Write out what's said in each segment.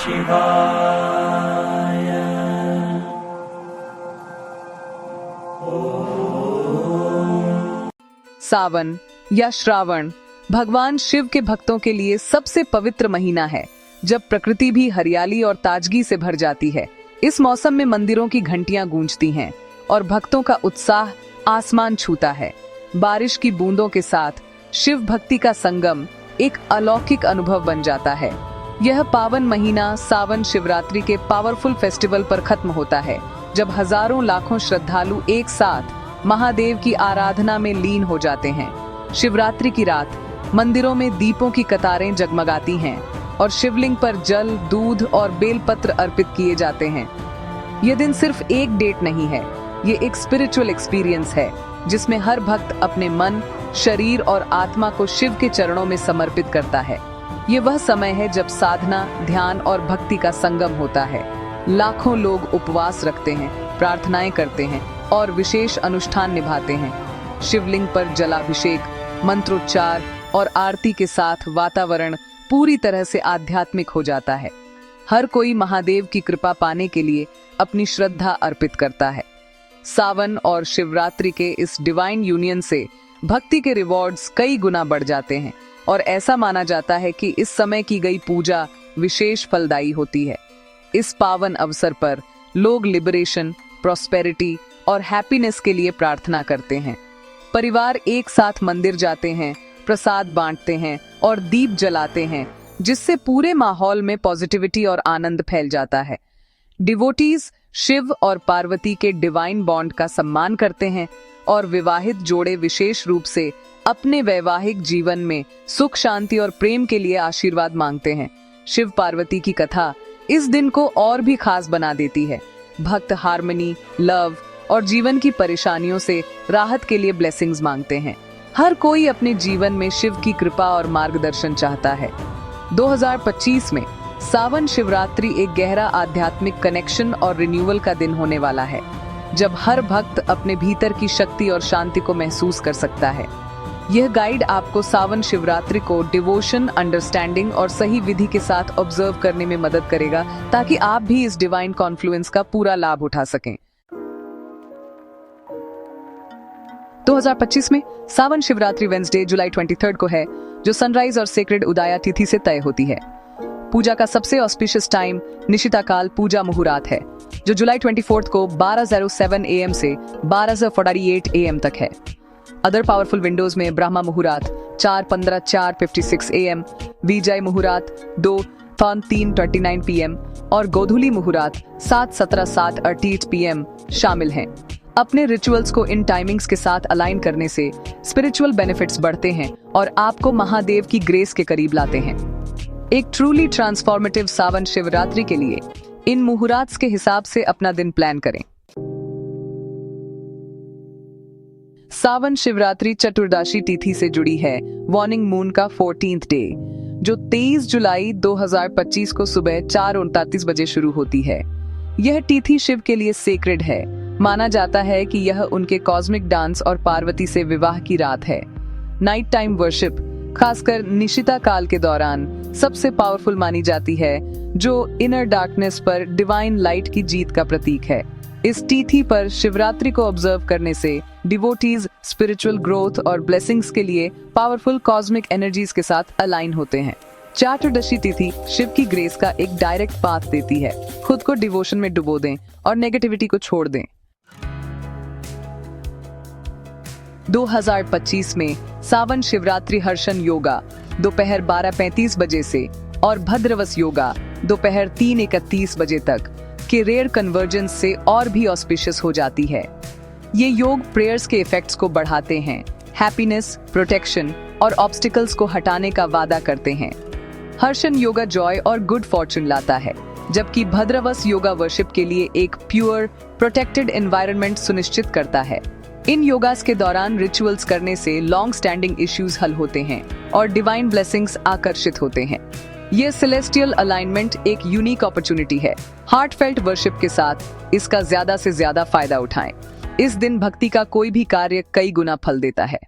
शिवाय। सावन या श्रावण भगवान शिव के भक्तों के लिए सबसे पवित्र महीना है, जब प्रकृति भी हरियाली और ताजगी से भर जाती है। इस मौसम में मंदिरों की घंटियां गूंजती हैं और भक्तों का उत्साह आसमान छूता है। बारिश की बूंदों के साथ शिव भक्ति का संगम एक अलौकिक अनुभव बन जाता है। यह पावन महीना सावन शिवरात्रि के पावरफुल फेस्टिवल पर खत्म होता है, जब हजारों लाखों श्रद्धालु एक साथ महादेव की आराधना में लीन हो जाते हैं। शिवरात्रि की रात मंदिरों में दीपों की कतारें जगमगाती हैं और शिवलिंग पर जल, दूध और बेलपत्र अर्पित किए जाते हैं। यह दिन सिर्फ एक डेट नहीं है, ये एक स्पिरिचुअल एक्सपीरियंस है, जिसमें हर भक्त अपने मन, शरीर और आत्मा को शिव के चरणों में समर्पित करता है। ये वह समय है जब साधना, ध्यान और भक्ति का संगम होता है। लाखों लोग उपवास रखते हैं, प्रार्थनाएं करते हैं और विशेष अनुष्ठान निभाते हैं। शिवलिंग पर जलाभिषेक, मंत्रोच्चार और आरती के साथ वातावरण पूरी तरह से आध्यात्मिक हो जाता है। हर कोई महादेव की कृपा पाने के लिए अपनी श्रद्धा अर्पित करता है। सावन और शिवरात्रि के इस डिवाइन यूनियन से भक्ति के रिवॉर्ड्स कई गुना बढ़ जाते हैं और ऐसा माना जाता है कि इस समय की गई पूजा विशेष फलदायी होती है। इस पावन अवसर पर लोग लिबरेशन, प्रॉस्पेरिटी और हैप्पीनेस के लिए प्रार्थना करते हैं। परिवार एक साथ मंदिर जाते हैं, प्रसाद बांटते हैं और दीप जलाते हैं, जिससे पूरे माहौल में पॉजिटिविटी और आनंद फैल जाता है। डिवोटीज शिव और पार्वती के डिवाइन बॉन्ड का सम्मान करते हैं और विवाहित जोड़े विशेष रूप से अपने वैवाहिक जीवन में सुख, शांति और प्रेम के लिए आशीर्वाद मांगते हैं। शिव पार्वती की कथा इस दिन को और भी खास बना देती है। भक्त हार्मनी, लव और जीवन की परेशानियों से राहत के लिए ब्लेसिंग्स मांगते हैं। हर कोई अपने जीवन में शिव की कृपा और मार्गदर्शन चाहता है। 2025 में सावन शिवरात्रि एक गहरा आध्यात्मिक कनेक्शन और रिन्यूअल का दिन होने वाला है, जब हर भक्त अपने भीतर की शक्ति और शांति को महसूस कर सकता है। यह गाइड आपको सावन शिवरात्रि को डिवोशन, अंडरस्टैंडिंग और सही विधि के साथ ऑब्जर्व करने में मदद करेगा, ताकि आप भी इस डिवाइन कॉन्फ्लुएंस का पूरा लाभ उठा सकें। 2025 में सावन शिवरात्रि वेंसडे जुलाई 23 को है, जो सनराइज और सेक्रेड उदया तिथि से तय होती है। पूजा का सबसे ऑस्पिशियस टाइम निशिता काल पूजा मुहूर्त है, जो जुलाई 24 को 12:07 AM से 12:48 AM तक है। अदर पावरफुल विंडोज में ब्रह्मा मुहूर्त 4:15 4:56 AM, विजय मुहूर्त 2:3:39 PM और गोधूली मुहूर्त 7:17 7:38 PM शामिल हैं। अपने रिचुअल्स को इन टाइमिंग्स के साथ अलाइन करने से स्पिरिचुअल बेनिफिट्स बढ़ते हैं और आपको महादेव की ग्रेस के करीब लाते हैं। एक ट्रूली ट्रांसफॉर्मेटिव सावन शिवरात्रि के लिए इन मुहूर्त्स के हिसाब से अपना दिन प्लान करें। सावन शिवरात्रि चतुर्दशी तिथि से जुड़ी है वार्निंग मून का 14th डे, जो 23 जुलाई 2025 को सुबह 4:39 बजे शुरू होती है। यह तिथि शिव के लिए सेक्रेड है। माना जाता है कि यह उनके कॉस्मिक डांस और पार्वती से विवाह की रात है। नाइट टाइम वर्शिप, खासकर निशिता काल के दौरान, सबसे पावरफुल मानी जाती है, जो इनर डार्कनेस पर डिवाइन लाइट की जीत का प्रतीक है। इस तिथि पर शिवरात्रि को ऑब्जर्व करने से डिवोटीज स्पिरिचुअल ग्रोथ और ब्लेसिंग्स के लिए पावरफुल कॉस्मिक एनर्जीज के साथ अलाइन होते हैं। चतुर्दशी तिथि शिव की ग्रेस का एक डायरेक्ट पाथ देती है। खुद को डिवोशन में डुबो दें और नेगेटिविटी को छोड़ दें। 2025 में सावन शिवरात्रि हर्षण योगा दोपहर 12:35 बजे से और भद्रवस योगा दोपहर 3:31 बजे तक के रेयर कन्वर्जेंस से और भी ऑस्पिशियस हो जाती है। ये योग प्रेयर्स के इफेक्ट्स को बढ़ाते हैं, हैप्पीनेस, प्रोटेक्शन और ऑब्स्टिकल्स को हटाने का वादा करते हैं। हर्षण योगा जॉय और गुड फॉर्चून लाता है, जबकि भद्रवस योगा वर्शिप के लिए एक प्योर, प्रोटेक्टेड एनवायरनमेंट सुनिश्चित करता है। इन योगास के दौरान रिचुअल्स करने से लॉन्ग स्टैंडिंग इश्यूज हल होते हैं और डिवाइन ब्लेसिंग्स आकर्षित होते हैं। यह सेलेस्टियल अलाइनमेंट एक यूनिक अपॉर्चुनिटी है। हार्टफेल्ट वर्शिप के साथ इसका ज्यादा से ज्यादा फायदा उठाएं। इस दिन भक्ति का कोई भी कार्य कई गुना फल देता है।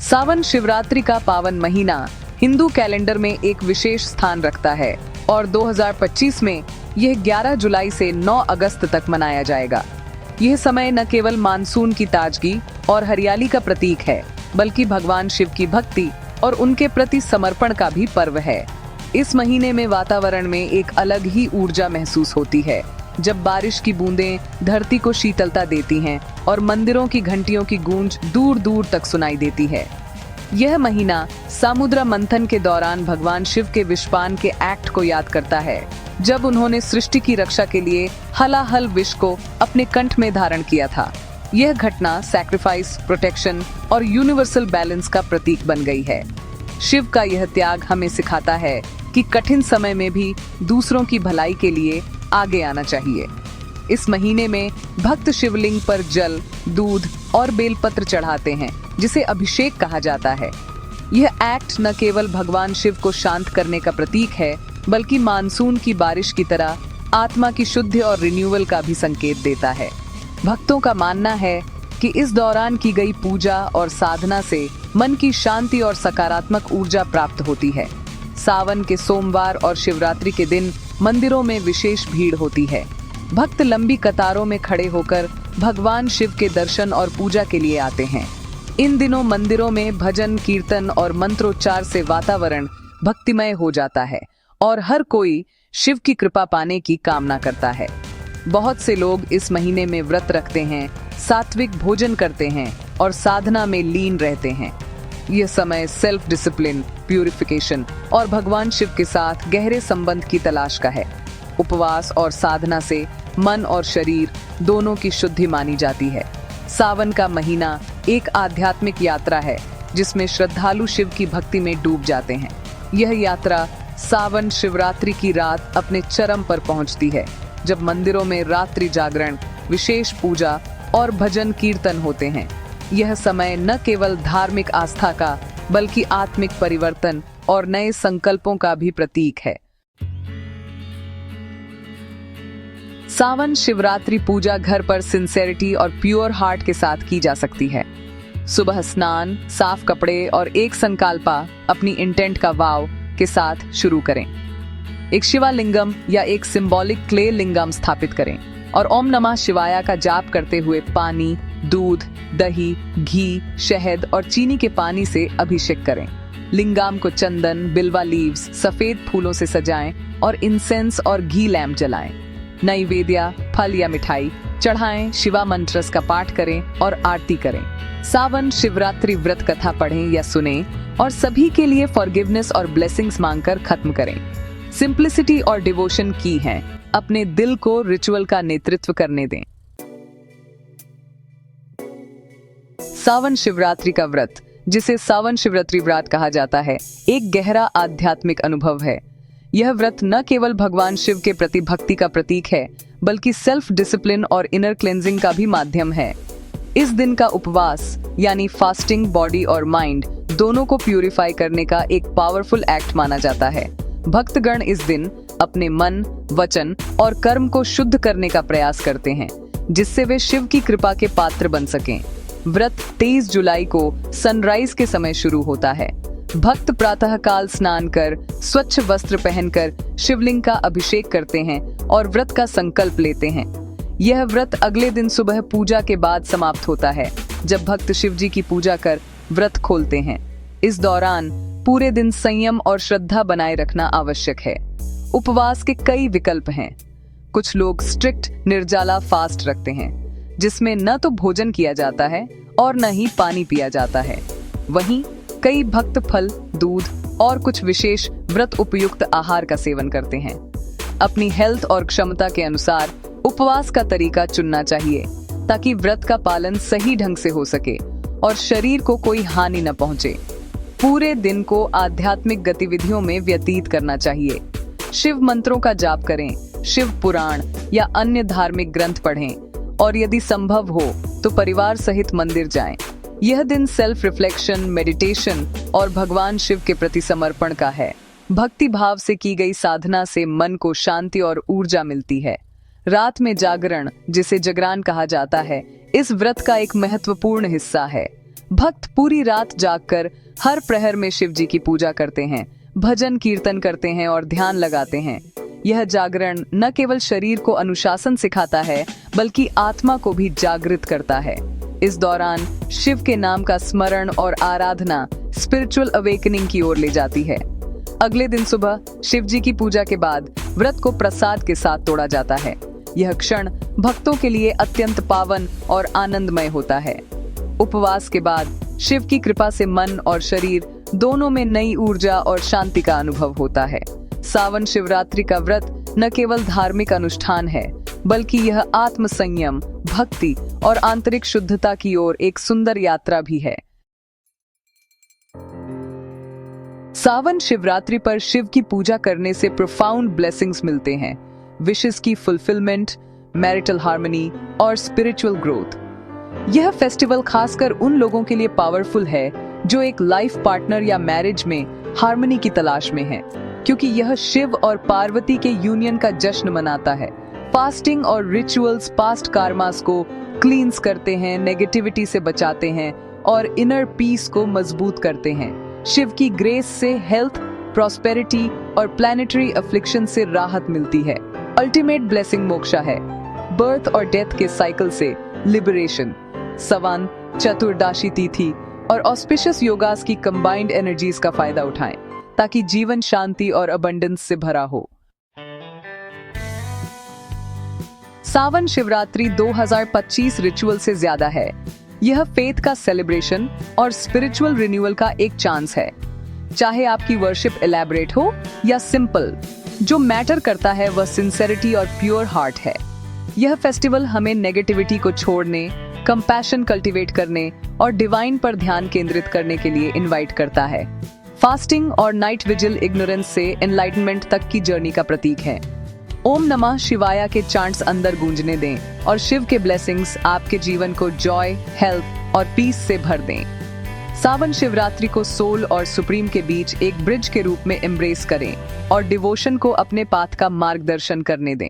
सावन शिवरात्रि का पावन महीना हिंदू कैलेंडर में एक विशेष स्थान रखता है और 2025 में यह 11 जुलाई से 9 अगस्त तक मनाया जाएगा। यह समय न केवल मानसून की ताजगी और हरियाली का प्रतीक है, बल्कि भगवान शिव की भक्ति और उनके प्रति समर्पण का भी पर्व है। इस महीने में वातावरण में एक अलग ही ऊर्जा महसूस होती है, जब बारिश की बूंदें धरती को शीतलता देती हैं और मंदिरों की घंटियों की गूंज दूर दूर तक सुनाई देती है। यह महीना समुद्र मंथन के दौरान भगवान शिव के विषपान के एक्ट को याद करता है, जब उन्होंने सृष्टि की रक्षा के लिए हलाहल विष को अपने कंठ में धारण किया था। यह घटना सैक्रिफाइस, प्रोटेक्शन और यूनिवर्सल बैलेंस का प्रतीक बन गई है। शिव का यह त्याग हमें सिखाता है कि कठिन समय में भी दूसरों की भलाई के लिए आगे आना चाहिए। इस महीने में भक्त शिवलिंग पर जल, दूध और बेलपत्र चढ़ाते हैं, जिसे अभिषेक कहा जाता है। यह एक्ट न केवल भगवान शिव को शांत करने का प्रतीक है, बल्कि मानसून की बारिश की तरह आत्मा की शुद्धि और रिन्यूअल का भी संकेत देता है। भक्तों का मानना है कि इस दौरान की गई पूजा और साधना से मन की शांति और सकारात्मक ऊर्जा प्राप्त होती है। सावन के सोमवार और शिवरात्रि के दिन मंदिरों में विशेष भीड़ होती है। भक्त लंबी कतारों में खड़े होकर भगवान शिव के दर्शन और पूजा के लिए आते हैं। इन दिनों मंदिरों में भजन, कीर्तन और मंत्रोच्चार से वातावरण भक्तिमय हो जाता है और हर कोई शिव की कृपा पाने की कामना करता है। बहुत से लोग इस महीने में व्रत रखते हैं, सात्विक भोजन करते हैं और साधना में लीन रहते हैं। यह समय सेल्फ डिसिप्लिन, प्यूरिफिकेशन और भगवान शिव के साथ गहरे संबंध की तलाश का है। उपवास और साधना से मन और शरीर दोनों की शुद्धि मानी जाती है। सावन का महीना एक आध्यात्मिक यात्रा है, जिसमें श्रद्धालु शिव की भक्ति में डूब जाते हैं। यह यात्रा सावन शिवरात्रि की रात अपने चरम पर पहुंचती है, जब मंदिरों में रात्रि जागरण, विशेष पूजा और भजन कीर्तन होते हैं। यह समय न केवल धार्मिक आस्था का, बल्कि आत्मिक परिवर्तन और नए संकल्पों का भी प्रतीक है। सावन शिवरात्रि पूजा घर पर सिंसेरिटी और प्योर हार्ट के साथ की जा सकती है। सुबह स्नान, साफ कपड़े और एक संकल्पा अपनी इंटेंट का वाव के साथ शुरू करें। एक शिवालिंगम या एक सिंबॉलिक क्ले लिंगम स्थापित करें और ओम नमः शिवाय का जाप करते हुए पानी, दूध, दही, घी, शहद और चीनी के पानी से अभिषेक करें। लिंगम को चंदन, बिल्वा लीव्स, सफेद फूलों से सजाएं और इंसेंस और घी लैंप जलाएं। नैवेद्य, फल या मिठाई चढ़ाएं, शिवा मंत्रस का पाठ करें और आरती करें। सावन शिवरात्रि व्रत कथा पढ़ें या सुनें और सभी के लिए फॉरगिवनेस और ब्लेसिंग्स मांगकर खत्म करें। सिंप्लिसिटी और डिवोशन की है, अपने दिल को रिचुअल का नेतृत्व करने दें। सावन शिवरात्रि का व्रत, जिसे सावन शिवरात्रि व्रत कहा जाता है, एक गहरा आध्यात्मिक अनुभव है। यह व्रत न केवल भगवान शिव के प्रति भक्ति का प्रतीक है, बल्कि सेल्फ डिसिप्लिन और इनर क्लेंजिंग का भी माध्यम है। इस दिन का उपवास यानी फास्टिंग बॉडी और माइंड दोनों को प्यूरिफाई करने का एक पावरफुल एक्ट माना जाता है। भक्तगण इस दिन अपने मन, वचन और कर्म को शुद्ध करने का प्रयास करते हैं, जिससे वे शिव की कृपा के पात्र बन सकें। व्रत 23 जुलाई को सनराइज के समय शुरू होता है। भक्त प्रातःकाल स्नान कर, स्वच्छ वस्त्र पहनकर शिवलिंग का अभिषेक करते हैं और व्रत का संकल्प लेते हैं। यह व्रत अगले दिन सुबह पूजा के बाद समाप्त होता है, जब भक्त शिव जी की पूजा कर व्रत खोलते हैं। इस दौरान पूरे दिन संयम और श्रद्धा बनाए रखना आवश्यक है। उपवास के कई विकल्प हैं। कुछ लोग स्ट्रिक्ट निर्जला फास्ट रखते हैं, जिसमें न तो भोजन किया जाता है और न ही पानी पिया जाता है। वहीं कई भक्त फल, दूध और कुछ विशेष व्रत उपयुक्त आहार का सेवन करते हैं। अपनी हेल्थ और क्षमता के अनुसार उपवास का तरीका चुनना चाहिए, ताकि व्रत का पालन सही ढंग से हो सके और शरीर को कोई हानि न पहुंचे। पूरे दिन को आध्यात्मिक गतिविधियों में व्यतीत करना चाहिए। शिव मंत्रों का जाप करें, शिव पुराण या अन्य धार्मिक ग्रंथ पढ़ें और यदि संभव हो तो परिवार सहित मंदिर जाएं। यह दिन सेल्फ रिफ्लेक्शन, मेडिटेशन और भगवान शिव के प्रति समर्पण का है। भक्ति भाव से की गई साधना से मन को शांति और ऊर्जा मिलती है। रात में जागरण, जिसे जगरान कहा जाता है, इस व्रत का एक महत्वपूर्ण हिस्सा है। भक्त पूरी रात जागकर हर प्रहर में शिव जी की पूजा करते हैं, भजन कीर्तन करते हैं और ध्यान लगाते हैं। यह जागरण न केवल शरीर को अनुशासन सिखाता है, बल्कि आत्मा को भी जागृत करता है। इस दौरान शिव के नाम का स्मरण और आराधना स्पिरिचुअल अवेकनिंग की ओर ले जाती है। अगले दिन सुबह शिव जी की पूजा के बाद व्रत को प्रसाद के साथ तोड़ा जाता है। यह क्षण भक्तों के लिए अत्यंत पावन और आनंदमय होता है। उपवास के बाद शिव की कृपा से मन और शरीर दोनों में नई ऊर्जा और शांति का अनुभव होता है। सावन शिवरात्रि का व्रत न केवल धार्मिक अनुष्ठान है, बल्कि यह आत्म संयम, भक्ति और आंतरिक शुद्धता की ओर एक सुंदर यात्रा भी है। सावन शिवरात्रि पर शिव की पूजा करने से प्रोफाउंड ब्लेसिंग्स मिलते हैं। विशेस की फुलफिलमेंट, मैरिटल हार्मनी और स्पिरिचुअल ग्रोथ। यह फेस्टिवल खासकर उन लोगों के लिए पावरफुल है जो एक लाइफ पार्टनर या मैरिज में हार्मनी की तलाश में है, क्योंकि यह शिव और पार्वती के यूनियन का जश्न मनाता है। फास्टिंग और रिचुअल्स पास्ट कार्मास को क्लींस करते हैं, नेगेटिविटी से बचाते हैं और इनर पीस को मजबूत करते हैं। शिव की ग्रेस से हेल्थ, प्रॉस्पेरिटी और प्लैनेटरी अफ्लिक्शन से राहत मिलती है। अल्टीमेट ब्लेसिंग मोक्षा है, बर्थ और डेथ के साइकिल से लिबरेशन। सवन, चतुर्दशी तिथि और ऑस्पिशियस योगास की कंबाइंड एनर्जीज का फायदा उठाएं, ताकि जीवन शांति और अबंडेंस से भरा हो। सावन शिवरात्रि 2025 रिचुअल से ज्यादा है। यह फेथ का सेलिब्रेशन और स्पिरिचुअल रिन्यूअल का एक चांस है। चाहे आपकी वर्शिप एलैबोरेट हो या सिंपल, जो मैटर करता है वह सिंसेरिटी और प्योर हार्ट है। यह फेस्टिवल हमें नेगेटिविटी को छोड़ने, कंपैशन कल्टीवेट करने और डिवाइन पर ध्यान केंद्रित करने के लिए इनवाइट करता है। फास्टिंग और नाइट विजिल इग्नोरेंस से एनलाइटमेंट तक की जर्नी का प्रतीक है। ओम नमः शिवाय के चांट्स अंदर गूंजने दें और शिव के ब्लेसिंग्स आपके जीवन को जॉय, हेल्थ और पीस से भर दें। सावन शिवरात्रि को सोल और सुप्रीम के बीच एक ब्रिज के रूप में एम्ब्रेस करें और डिवोशन को अपने पाथ का मार्गदर्शन करने दें।